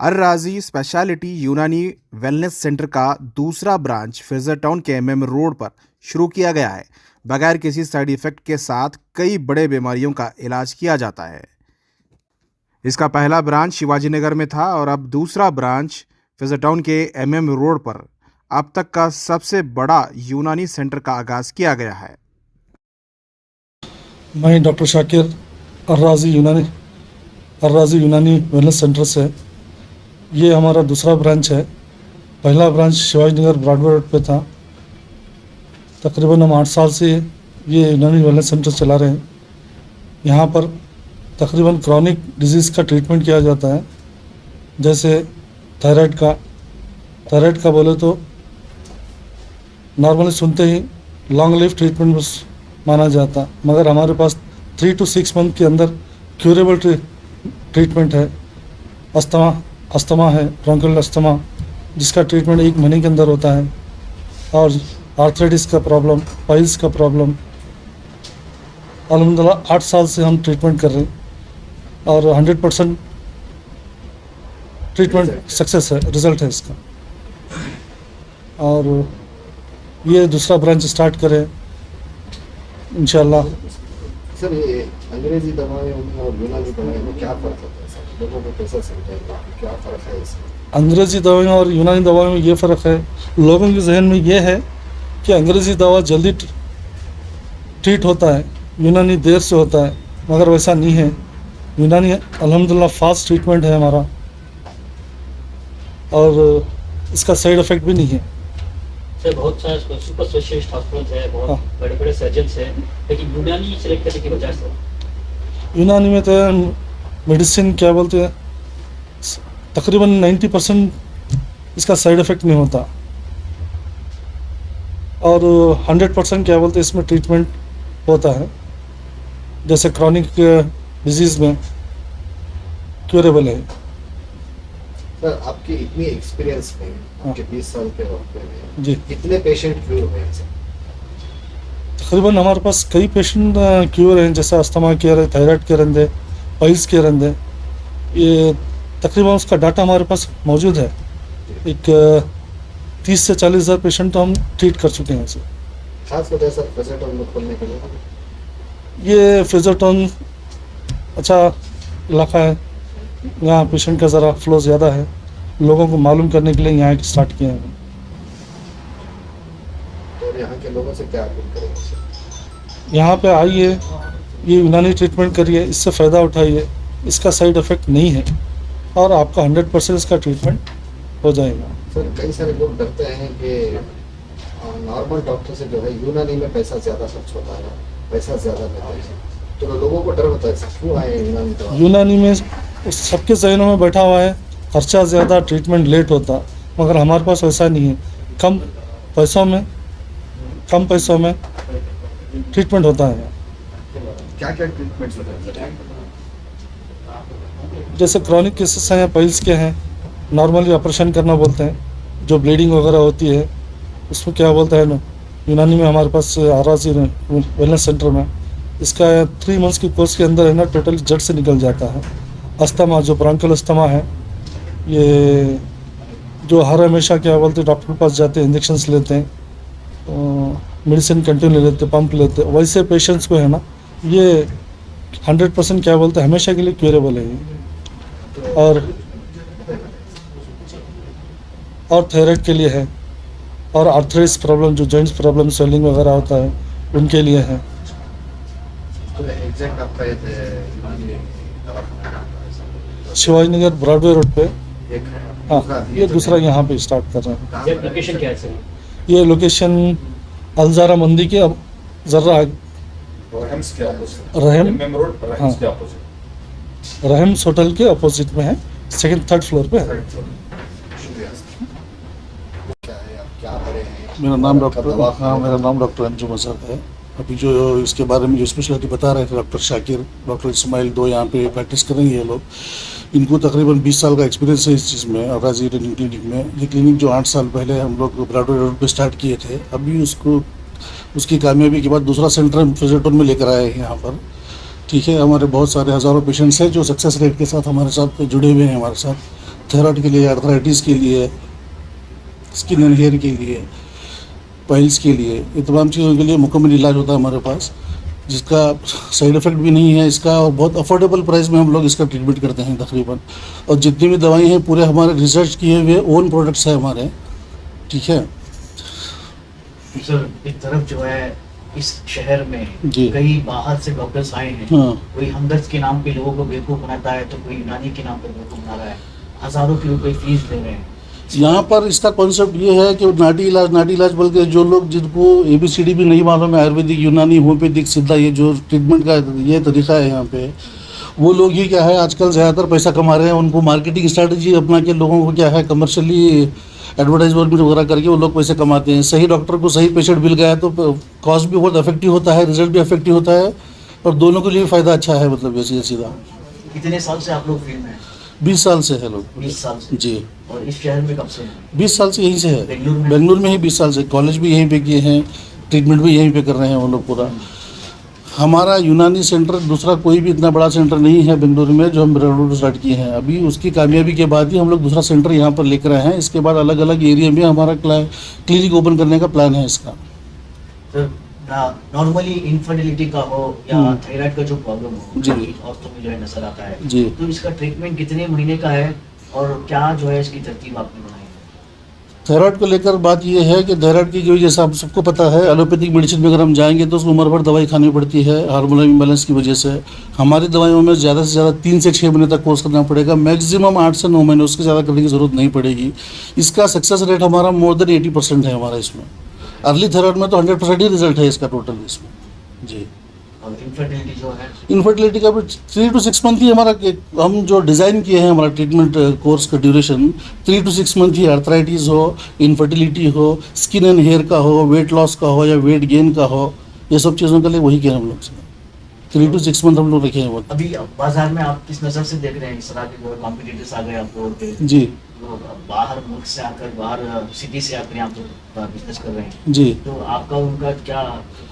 अर्राजी speciality यूनानी wellness centre का दूसरा ब्रांच फ्रेजर टाउन के एमएम रोड पर शुरू किया गया है। बगैर किसी साइड इफेक्ट के साथ कई बड़े बीमारियों का इलाज किया जाता है। इसका पहला ब्रांच शिवाजी नगर में था और अब दूसरा ब्रांच फ्रेजर टाउन के एमएम रोड पर अब तक का सबसे बड़ा यूनानी सेंटर का आगाज किया गया है। मैं डॉक्टर शाकिर अर्राजी यूनानी वेलनेस सेंटर से, ये हमारा दूसरा ब्रांच है। पहला branch Shivaji Nagar Broadway road पे था। तकरीबन हम 8 साल से ये यूनानी वेलनेस सेंटर चला रहे हैं। यहाँ पर तकरीबन क्रॉनिक डिजीज़ का ट्रीटमेंट किया जाता है। जैसे थायराइड का बोले तो नॉर्मली सुनते ही लॉन्ग लाइफ ट्रीटमेंट माना जाता, मगर हमारे पास 3 to 6 मंथ के अंदर क्यूरेबल ट्रीटमेंट है। अस्थमा है, ब्रोंकियल अस्थमा, जिसका ट्रीटमेंट 1 महीने के अंदर होता है। और आर्थराइटिस का प्रॉब्लम, पाइल्स का प्रॉब्लम, अल्हम्दुलिल्लाह 8 साल से हम ट्रीटमेंट कर रहे हैं और 100% ट्रीटमेंट सक्सेस है, रिजल्ट है इसका। और ये दूसरा ब्रांच स्टार्ट करें इंशाल्लाह। सर, ये अंग्रेजी दवाएं और यूनानी दवाएं में क्या फ़र्क होता है सर? लोगों को कैसे समझाएंगे क्या फ़र्क है इसमें? अंग्रेजी दवाएं और यूनानी दवाओं में ये फ़र्क है, लोगों के जहन में ये है कि अंग्रेजी दवा जल्दी ट्रीट होता है, यूनानी देर से होता है, मगर वैसा नहीं है। यूनानी अल्हम्दुलिल्लाह फास्ट ट्रीटमेंट है हमारा और इसका साइड इफ़ेक्ट भी नहीं है। सर, बहुत सारे सुपर स्पेशलिस्ट हॉस्पिटल है, बहुत बड़े बड़े सर्जन्स हैं, लेकिन यूनानी सेलेक्ट करने की वजह से यूनानी में तो मेडिसिन क्या बोलते हैं, तकरीबन 90% इसका साइड इफ़ेक्ट नहीं होता और 100% क्या बोलते हैं इसमें ट्रीटमेंट होता है। जैसे क्रॉनिक डिजीज़ में क्यूरेबल है। सर, आपकी इतनी एक्सपीरियंस में, आपके 20 साल के वक्त में जी, कितने पेशेंट क्योर हुए हैं सर? तकरीबन हमारे पास कई पेशेंट क्यूर हैं। जैसे अस्थमा के रहे, थायराइड के रहते, पाइल्स के रहते, ये तकरीबन उसका डाटा हमारे पास मौजूद है। एक 30 से 40 हज़ार पेशेंट तो हम ट्रीट कर चुके हैं। खास वजह सर फ्रेजर टाउन में खोलने के लिए ये फ्रेजर टाउन अच्छा इलाका है, यहाँ पेशेंट का ज़रा फ्लो ज़्यादा है, लोगों को मालूम करने के लिए यहाँ स्टार्ट किए हैं। तो यहाँ के लोगों से क्या अपील करेंगे सर? यहाँ पे आइए, ये यूनानी ट्रीटमेंट करिए, इससे फ़ायदा उठाइए, इसका साइड इफ़ेक्ट नहीं है और आपका 100% इसका ट्रीटमेंट हो जाएगा। सर, कई सारे लोग डरते हैं कि नॉर्मल डॉक्टर से जो है यूनानी में पैसा ज़्यादा खर्च होता है, पैसा ज़्यादा लेते हैं, तो लोगों को डर होता है सर, क्यों आए यूनानी दवा? यूनानी में सबके जहनों में बैठा हुआ है खर्चा ज़्यादा, ट्रीटमेंट लेट होता, मगर हमारे पास वैसा नहीं है। कम पैसों में ट्रीटमेंट होता है। क्या क्या ट्रीटमेंट्स होते हैं? जैसे क्रॉनिक केसेस हैं, पाइल्स के हैं, नॉर्मली ऑपरेशन करना बोलते हैं। जो ब्लीडिंग वगैरह होती है उसमें क्या बोलते हैं ना, यूनानी में हमारे पास अर्राजी वेलनेस सेंटर में इसका 3 मंथ्स की कोर्स के अंदर है ना टोटल जड़ से निकल जाता है। अस्थमा, जो ब्रोंकियल अस्थमा है, ये जो हर हमेशा क्या बोलते हैं डॉक्टर के पास जाते हैं, इंजेक्शंस लेते हैं, मेडिसिन कंटिन्यू लेते, पंप लेते, वैसे पेशेंट्स को है ना ये 100% क्या बोलते हैं हमेशा के लिए क्यूरेबल है ये। और थायराइड के लिए है, और आर्थराइटिस प्रॉब्लम, जो जॉइंट्स प्रॉब्लम, स्वेलिंग वगैरह होता है, उनके लिए है। तो एग्जैक्ट आपका यूनानी दवा शिवाजी नगर ब्रॉडवे रोड पे। एक है, हाँ, ये दूसरा यहाँ पे स्टार्ट कर रहे हैं। ये लोकेशन क्या है सर? ये लोकेशन अलजारा मंदी के अब जर्रा रहम्स होटल के अपोजिट में है, 2nd 3rd फ्लोर पे है। क्या बड़े हैं? मेरा नाम डॉक्टर अंजुम अजहर है। अभी जो इसके बारे में जो स्पेशलिटी बता रहे थे डॉक्टर शाकिर, डॉक्टर इस्माइल, 2 यहाँ पे प्रैक्टिस कर रहे हैं ये लोग। इनको तकरीबन 20 साल का एक्सपीरियंस है इस चीज़ में, अर्राजी क्लिनिक में। ये क्लिनिक जो 8 साल पहले हम लोग ब्रॉडवे रोड पे स्टार्ट किए थे, अभी उसकी कामयाबी के बाद दूसरा सेंटर हम फ्रेजर टाउन में लेकर आए हैं यहाँ पर। ठीक है, हमारे बहुत सारे हज़ारों पेशेंट्स हैं जो सक्सेस रेट के साथ हमारे साथ जुड़े हुए हैं हमारे साथ। थायराइड के लिए, आर्थराइटिस के लिए, स्किन एंड हेयर के लिए, पाइल्स के लिए, ये तमाम चीज़ों के लिए मुकम्मल इलाज होता है हमारे पास, जिसका साइड इफ़ेक्ट भी नहीं है इसका, और बहुत अफोर्डेबल प्राइस में हम लोग इसका ट्रीटमेंट करते हैं तकरीबन। और जितनी भी दवाई हैं पूरे हमारे रिसर्च किए हुए ओन प्रोडक्ट्स हैं हमारे, ठीक है। सर एक तरफ जो है इस शहर में जी। कई बाहर से डॉक्टर्स आए हैं, हाँ। कोई हमदर्द के नाम पे लोगों को बेवकूफ़ बनाता है, तो कोई यूनानी के नाम पे बेवकूफ़ बना रहा है, हज़ारों की रुपए फीस दे रहे हैं। यहाँ पर इसका कॉन्सेप्ट ये है कि नाटी इलाज बल्कि जो लोग जिनको ABCD भी नहीं मालूम है, आयुर्वेदिक, यूनानी, होम्योपैथिक, सिद्धा, ये जो ट्रीटमेंट का ये तरीका है यहाँ पे, वो लोग ही क्या है आजकल ज़्यादातर पैसा कमा रहे हैं। उनको मार्केटिंग स्ट्रैटेजी अपना के लोगों को क्या है कमर्शियली एडवर्टाइजमेंट वगैरह करके वो लोग पैसे कमाते हैं। सही डॉक्टर को सही पेशेंट मिल गया तो कॉस्ट भी बहुत इफेक्टिव होता है, रिजल्ट भी इफेक्टिव होता है, और दोनों के लिए फ़ायदा अच्छा है। मतलब ये सीधा कितने साल से आप लोग फील्ड में हैं? 20 साल से है लोग। 20 साल से। जी। और इस शहर में कब से हैं? 20 साल से यहीं से है, बेंगलुरु में? बेंगलुरु में ही 20 साल से। कॉलेज भी यहीं पे किए हैं, ट्रीटमेंट भी यहीं पे कर रहे हैं वो लोग पूरा। हमारा यूनानी सेंटर दूसरा कोई भी इतना बड़ा सेंटर नहीं है बेंगलुरु में जो हम बेंगलुरु स्टार्ट किए हैं। अभी उसकी कामयाबी के बाद ही हम लोग दूसरा सेंटर यहाँ पर लेकर आए हैं। इसके बाद अलग अलग एरिया में हमारा क्लिनिक ओपन करने का प्लान है इसका। सर नॉर्मली इनफर्टिलिटी का हो या थायराइड का जो प्रॉब्लम हो, जी। औरतों में जो है नजर आता है, जी। तो इसका ट्रीटमेंट कितने महीने का है और क्या जो है इसकी तरतीब आपने बनाई है? थायराइड को लेकर बात यह है कि थायराइड की जो जैसा आप सबको पता है एलोपैथिक मेडिसिन में अगर हम जाएंगे तो उसको उम्र भर दवाई खानी पड़ती है हार्मोनल इम्बैलेंस की वजह से। हमारी दवाइयों में ज़्यादा से ज़्यादा 3 से 6 महीने तक कोर्स करना पड़ेगा, मैक्सिमम 8 से 9 महीने, उसके ज़्यादा करने की ज़रूरत नहीं पड़ेगी। इसका सक्सेस रेट हमारा मोर देन 80% है हमारा इसमें। अर्ली थायराइड में तो 100% ही रिजल्ट है इसका टोटल इसमें। जी। और इनफर्टिलिटी जो है इनफर्टिलिटी का भी 3 to 6 मंथ ही हमारा हम जो डिज़ाइन किए हैं हमारा ट्रीटमेंट कोर्स का duration 3 to 6 month he. Arthritis हो, इनफर्टिलिटी हो, स्किन एंड हेयर का हो, वेट लॉस का हो या वेट गेन का हो, ये सब चीज़ों के लिए वही किया हम लोग से 3 to 6 मंथ हम लोग रखे हैं वो। अभी बाजार में आप किस नज़र से देख रहे हैं इस तरह के जो कॉम्पिटिटर्स आ गए आपको और के जी जो बाहर मुल्क से आकर, बाहर सिटी से आकर यहाँ पर बिजनेस कर रहे हैं, जी। तो आपका उनका क्या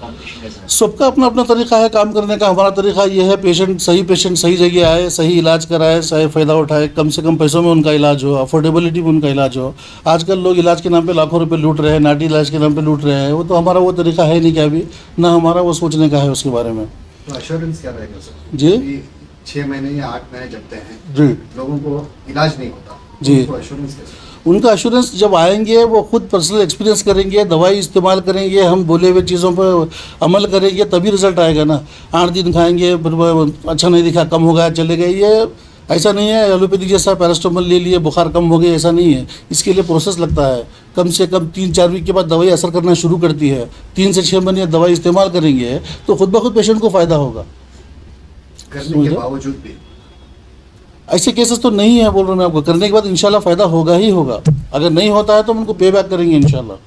कॉम्पिटिशन कैसा है? सबका अपना अपना तरीका है काम करने का। हमारा तरीका ये है पेशेंट सही जगह आए, सही इलाज कराए, सही फ़ायदा उठाए, कम से कम पैसों में उनका इलाज हो, अफोर्डेबिलिटी में उनका इलाज हो। आजकल लोग इलाज के नाम पे लाखों रुपए लूट रहे हैं, नाटी इलाज के नाम पे लूट रहे हैं। वो तो हमारा वो तरीका है नहीं, क्या अभी ना हमारा वो सोचने का है उसके बारे में। तो अश्योरेंस क्या रहेगा सर? जी। 6 महीने या 8 महीने जबते हैं, जी लोगों को इलाज नहीं होता, जी। उनको अश्योरेंस कैसे? उनका एश्योरेंस जब आएंगे वो खुद पर्सनल एक्सपीरियंस करेंगे, दवाई इस्तेमाल करेंगे, हम बोले हुए चीज़ों पर अमल करेंगे, तभी रिजल्ट आएगा ना। 8 दिन खाएंगे फिर अच्छा नहीं दिखा, कम हो गया, चले गए, ये ऐसा नहीं है। एलोपैथिक जैसा पैरास्टामोल ले लिए बुखार कम हो गया, ऐसा नहीं है। इसके लिए प्रोसेस लगता है, कम से कम 3-4 वीक के बाद दवाई असर करना शुरू करती है। 3 से 6 महीने दवाई इस्तेमाल करेंगे तो खुद ब खुद पेशेंट को फ़ायदा होगा। करने के बावजूद भी ऐसे केसेस तो नहीं है, बोल रहा हूँ मैं आपको। करने के बाद इंशाल्लाह फ़ायदा होगा ही होगा। अगर नहीं होता है तो हम उनको पे बैक करेंगे इंशाल्लाह।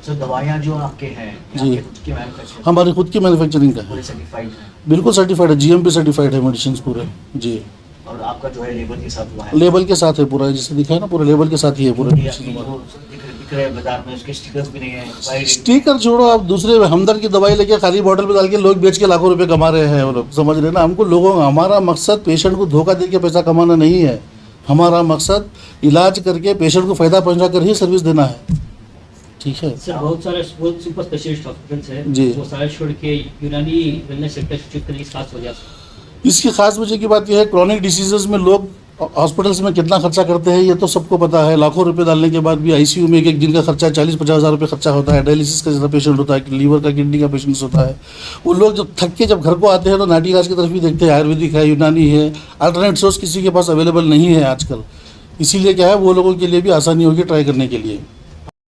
सर दवाइयाँ जो आपके हैं जी। आपके खुद की मैन्युफैक्चर हमारी खुद की मैन्युफैक्चरिंग का है, पूरे सर्टिफाइड हैं बिल्कुल सर्टिफाइड है, GMP सर्टिफाइड है मेडिसिन पूरे। जी। और आपका जो है लेबर के साथ हुआ है? लेबल के साथ है पूरा, जैसे दिखा है ना, पूरे लेबल के साथ ही है पूरे। ये अभी जो दिख रहे हैं बाजार में, उसके स्टिकर्स भी नहीं है, expired है। स्टिकर छोड़ो, आप दूसरे हमदर्द की दवाई लेके खाली बॉटल में डाल के लोग बेच के लाखों रुपए कमा रहे हैं वो लोग, समझ रहे हैं ना। हमको लोगों हमारा मकसद पेशेंट को धोखा दे के पैसा कमाना नहीं है। हमारा मकसद इलाज करके पेशेंट को फ़ायदा पहुंचा कर ही सर्विस देना है, ठीक है। सर बहुत सारे बहुत सुपर स्पेशलिस्ट हॉस्पिटल्स हैं, जी। वो सारे छोड़ के यूनानी वेलनेस सेंटर शिफ्ट करने की खास वजह से। इसकी खास वजह की बात यह है, क्रॉनिक डिसीजेज में लोग हॉस्पिटल्स में कितना खर्चा करते हैं ये तो सबको पता है। लाखों रुपए डालने के बाद भी ICU में एक दिन का खर्चा 40-50 हज़ार रुपये खर्चा होता है। डायलिसिस का जैसा पेशेंट होता है, लीवर का, किडनी का पेशेंट्स होता है, वो लोग जब थक के जब घर को आते हैं तो नाटी इलाज की तरफ ही देखते हैं। आयुर्वेदिक है, यूनानी है, अल्टरनेट सोर्स किसी के पास अवेलेबल नहीं है आजकल। इसीलिए क्या है, वो लोगों के लिए भी आसानी होगी ट्राई करने के लिए।